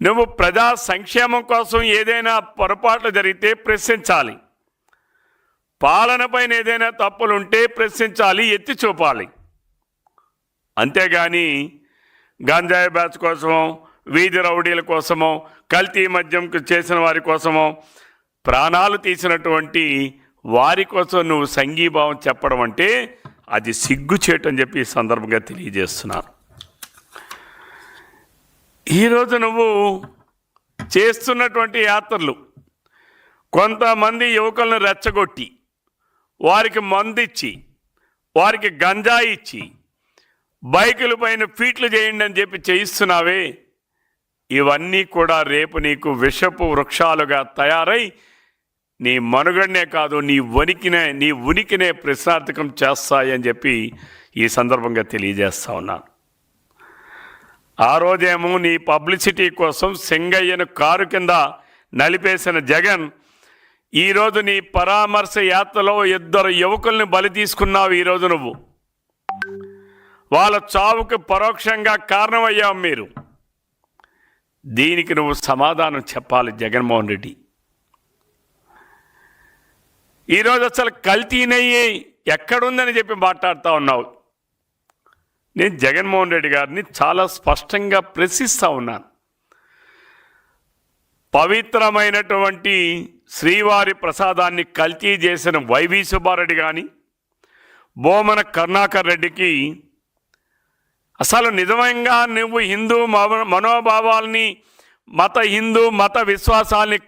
నువ్వు ప్రజా సంక్షేమం కోసం ఏదైనా పొరపాట్లు జరిగితే ప్రశ్నించాలి, పాలన పైన ఏదైనా తప్పులుంటే ప్రశ్నించాలి, ఎత్తి చూపాలి. అంతేగాని గంజాయి బ్యాచ్ కోసమో, వీధి రౌడీల కోసమో, కల్తీ మద్యం చేసిన వారి కోసమో, ప్రాణాలు తీసినటువంటి వారి కోసం నువ్వు సంఘీభావం చెప్పడం అంటే అది సిగ్గుచేటు అని చెప్పి ఈ సందర్భంగా తెలియజేస్తున్నాను. ఈరోజు నువ్వు చేస్తున్నటువంటి యాత్రలు కొంతమంది యువకులను రెచ్చగొట్టి వారికి మందిచ్చి వారికి గంజాయి ఇచ్చి బైకుల పైన ఫీట్లు చేయండి అని చెప్పి చేయిస్తున్నావే, ఇవన్నీ కూడా రేపు నీకు విషపు వృక్షాలుగా తయారై నీ మనుగడనే కాదు నీ ఉనికినే ప్రశ్నార్థకం చేస్తాయని చెప్పి ఈ సందర్భంగా తెలియజేస్తా ఉన్నాను. ఆ రోజేమో నీ పబ్లిసిటీ కోసం సింగయ్యను కారు కింద నలిపేసిన జగన్ ఈరోజు నీ పరామర్శ యాత్రలో 2 యువకుల్ని బలి తీసుకున్నావు. ఈరోజు నువ్వు వాళ్ళ చావుకు పరోక్షంగా కారణమయ్యావు. మీరు దీనికి నువ్వు సమాధానం చెప్పాలి జగన్మోహన్ రెడ్డి. ఈరోజు అసలు కల్తీనయ్యి ఎక్కడుందని చెప్పి మాట్లాడుతూ ఉన్నావు. నేను జగన్మోహన్ రెడ్డి గారిని చాలా స్పష్టంగా ప్రశ్నిస్తూ ఉన్నాను. పవిత్రమైనటువంటి శ్రీవారి ప్రసాదాన్ని కల్తీ చేసిన వైవి సుబ్బారెడ్డి కానీ, బోమన కరుణాకర్ రెడ్డికి అసలు నిజంగా నువ్వు హిందూ మనోభావాల్ని హిందూ మత విశ్వాసాల్ని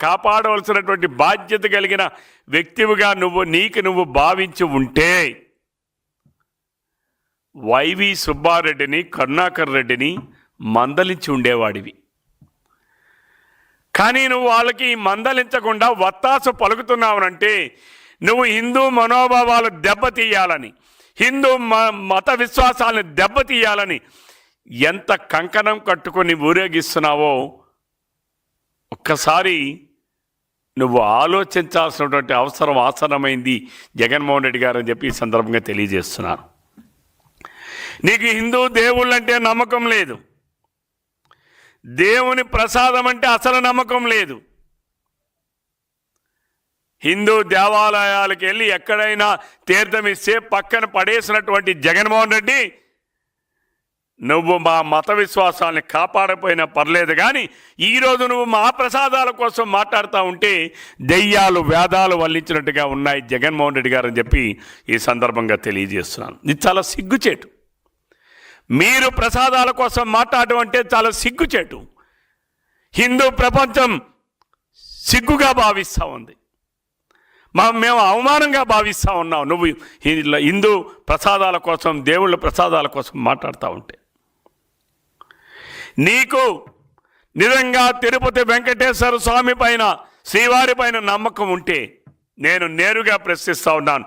కాపాడవలసినటువంటి బాధ్యత కలిగిన వ్యక్తివిగా నువ్వు భావించి ఉంటే వైవి సుబ్బారెడ్డిని, కరుణాకర్ రెడ్డిని మందలించి ఉండేవాడివి. కానీ నువ్వు వాళ్ళకి మందలించకుండా వత్తాసు పలుకుతున్నావునంటే నువ్వు హిందూ మనోభావాలు దెబ్బతీయాలని, హిందూ మత విశ్వాసాలను దెబ్బతీయాలని ఎంత కంకణం కట్టుకొని ఊరేగిస్తున్నావో ఒక్కసారి నువ్వు ఆలోచించాల్సినటువంటి అవసరం ఆసనమైంది జగన్మోహన్ రెడ్డి గారు అని చెప్పి ఈ సందర్భంగా తెలియజేస్తున్నాను. నీకు హిందూ దేవుళ్ళంటే నమ్మకం లేదు, దేవుని ప్రసాదం అంటే అసలు నమ్మకం లేదు. హిందూ దేవాలయాలకు వెళ్ళి ఎక్కడైనా తీర్థం ఇస్తే పక్కన పడేసినటువంటి జగన్మోహన్ రెడ్డి నువ్వు మా మత విశ్వాసాలని కాపాడపోయినా పర్లేదు, కానీ ఈరోజు నువ్వు మా ప్రసాదాల కోసం మాట్లాడుతూ ఉంటే దెయ్యాలు వేదాలు వల్లించినట్టుగా ఉన్నాయి జగన్మోహన్ రెడ్డి గారు అని చెప్పి ఈ సందర్భంగా తెలియజేస్తున్నాను. ఇది చాలా సిగ్గుచేటు. మీరు ప్రసాదాల కోసం మాట్లాడడం అంటే చాలా సిగ్గుచేటు. హిందూ ప్రపంచం సిగ్గుగా భావిస్తూ ఉంది, మేము అవమానంగా భావిస్తూ ఉన్నాం. నువ్వు హిందూ ప్రసాదాల కోసం, దేవుళ్ళ ప్రసాదాల కోసం మాట్లాడుతూ ఉంటే నీకు నిజంగా తిరుపతి వెంకటేశ్వర స్వామి పైన, శ్రీవారి పైన నమ్మకం ఉంటే నేను నేరుగా ప్రశ్నిస్తూ ఉన్నాను,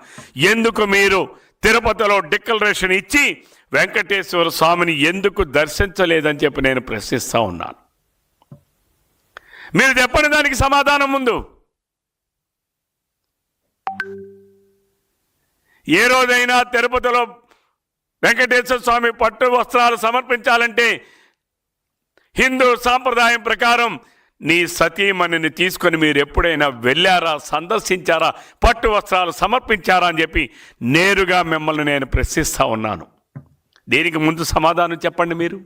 ఎందుకు మీరు తిరుపతిలో డిక్లరేషన్ ఇచ్చి వెంకటేశ్వర స్వామిని ఎందుకు దర్శించలేదని చెప్పి నేను ప్రశ్నిస్తూ ఉన్నాను. మీరు చెప్పని దానికి సమాధానం ముందు ఏ రోజైనా తిరుపతిలో వెంకటేశ్వర స్వామి పట్టు వస్త్రాలు సమర్పించాలంటే హిందూ సాంప్రదాయం ప్రకారం నీ సతీమణిని తీసుకొని మీరు ఎప్పుడైనా వెళ్ళారా, సందర్శించారా, పట్టు వస్త్రాలు సమర్పించారా అని చెప్పి నేరుగా మిమ్మల్ని నేను ప్రశ్నిస్తూ ఉన్నాను. దీనికి ముందు సమాధానం చెప్పండి మీరు.